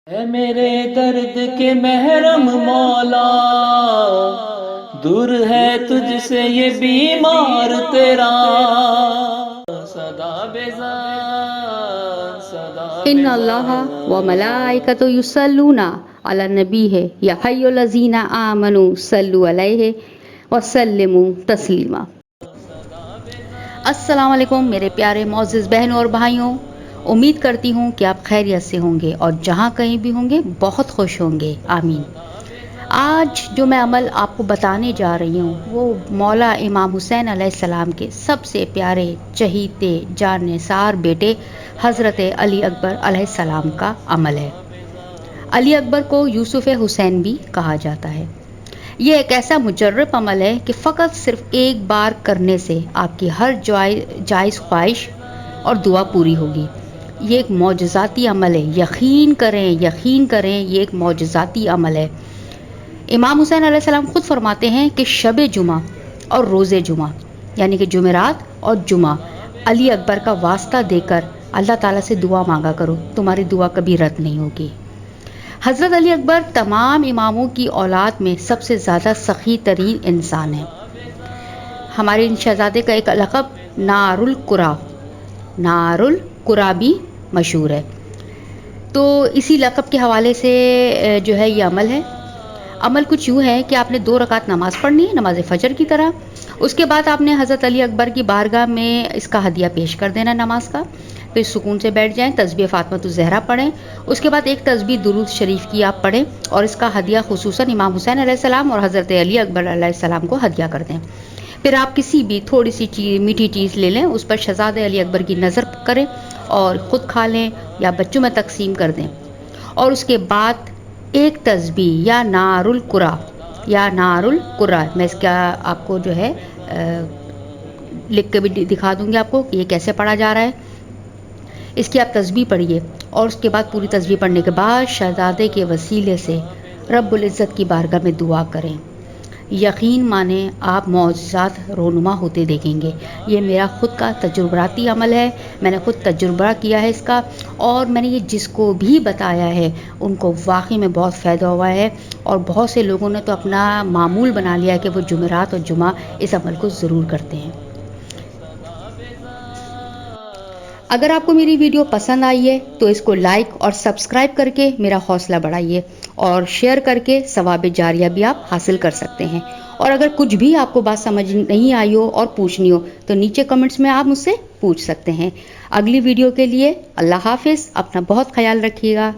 اے میرے درد کے محرم مولا، دور ہے تجھ سے یہ بیمار تیرا، صدا بیزار صدا ان اللہ و ملائکۃ یصلون علی النبی یا حی الذین آمنوا صلوا علیہ وسلموا تسلیما۔ السلام علیکم میرے پیارے معزز بہنوں اور بھائیوں، امید کرتی ہوں کہ آپ خیریت سے ہوں گے اور جہاں کہیں بھی ہوں گے بہت خوش ہوں گے، آمین۔ آج جو میں عمل آپ کو بتانے جا رہی ہوں وہ مولا امام حسین علیہ السلام کے سب سے پیارے چہیتے جان نثار بیٹے حضرت علی اکبر علیہ السلام کا عمل ہے۔ علی اکبر کو یوسف حسین بھی کہا جاتا ہے۔ یہ ایک ایسا مجرب عمل ہے کہ فقط صرف ایک بار کرنے سے آپ کی ہر جائز خواہش اور دعا پوری ہوگی۔ یہ ایک معجزاتی عمل ہے، یقین کریں یہ ایک معجزاتی عمل ہے۔ امام حسین علیہ السلام خود فرماتے ہیں کہ شب جمعہ اور روز جمعہ یعنی کہ جمعرات اور جمعہ علی اکبر کا واسطہ دے کر اللہ تعالیٰ سے دعا مانگا کرو، تمہاری دعا کبھی رد نہیں ہوگی۔ حضرت علی اکبر تمام اماموں کی اولاد میں سب سے زیادہ سخی ترین انسان ہیں۔ ہمارے ان شہزادے کا ایک لقب نار القرا بھی مشہور ہے، تو اسی لقب کے حوالے سے جو ہے یہ عمل ہے۔ عمل کچھ یوں ہے کہ آپ نے 2 رکعت نماز پڑھنی ہے، نماز فجر کی طرح۔ اس کے بعد آپ نے حضرت علی اکبر کی بارگاہ میں اس کا ہدیہ پیش کر دینا نماز کا، پھر سکون سے بیٹھ جائیں، تسبیح فاطمۃ الزہرا پڑھیں، اس کے بعد ایک تسبیح درود شریف کی آپ پڑھیں اور اس کا ہدیہ خصوصاً امام حسین علیہ السلام اور حضرت علی اکبر علیہ السلام کو ہدیہ کر دیں۔ پھر آپ کسی بھی تھوڑی سی چیز، میٹھی چیز لے لیں، اس پر شہزادے علی اکبر کی نظر کریں اور خود کھا لیں یا بچوں میں تقسیم کر دیں، اور اس کے بعد ایک تسبیح یا نار القرا میں اس کا آپ کو جو ہے لکھ کے بھی دکھا دوں گی آپ کو کہ یہ کیسے پڑھا جا رہا ہے۔ اس کی آپ تسبیح پڑھیے اور اس کے بعد پوری تسبیح پڑھنے کے بعد شہزادے کے وسیلے سے رب العزت کی بارگاہ میں دعا کریں۔ یقین مانیں آپ معجزات رونما ہوتے دیکھیں گے۔ یہ میرا خود کا تجرباتی عمل ہے، میں نے خود تجربہ کیا ہے اس کا، اور میں نے یہ جس کو بھی بتایا ہے ان کو واقعی میں بہت فائدہ ہوا ہے، اور بہت سے لوگوں نے تو اپنا معمول بنا لیا ہے کہ وہ جمعرات اور جمعہ اس عمل کو ضرور کرتے ہیں۔ اگر آپ کو میری ویڈیو پسند آئی ہے تو اس کو لائک اور سبسکرائب کر کے میرا حوصلہ بڑھائیے، اور شیئر کر کے ثواب جاریہ بھی آپ حاصل کر سکتے ہیں۔ اور اگر کچھ بھی آپ کو بات سمجھ نہیں آئی ہو اور پوچھنی ہو تو نیچے کمنٹس میں آپ مجھ سے پوچھ سکتے ہیں۔ اگلی ویڈیو کے لیے اللہ حافظ، اپنا بہت خیال رکھیے گا۔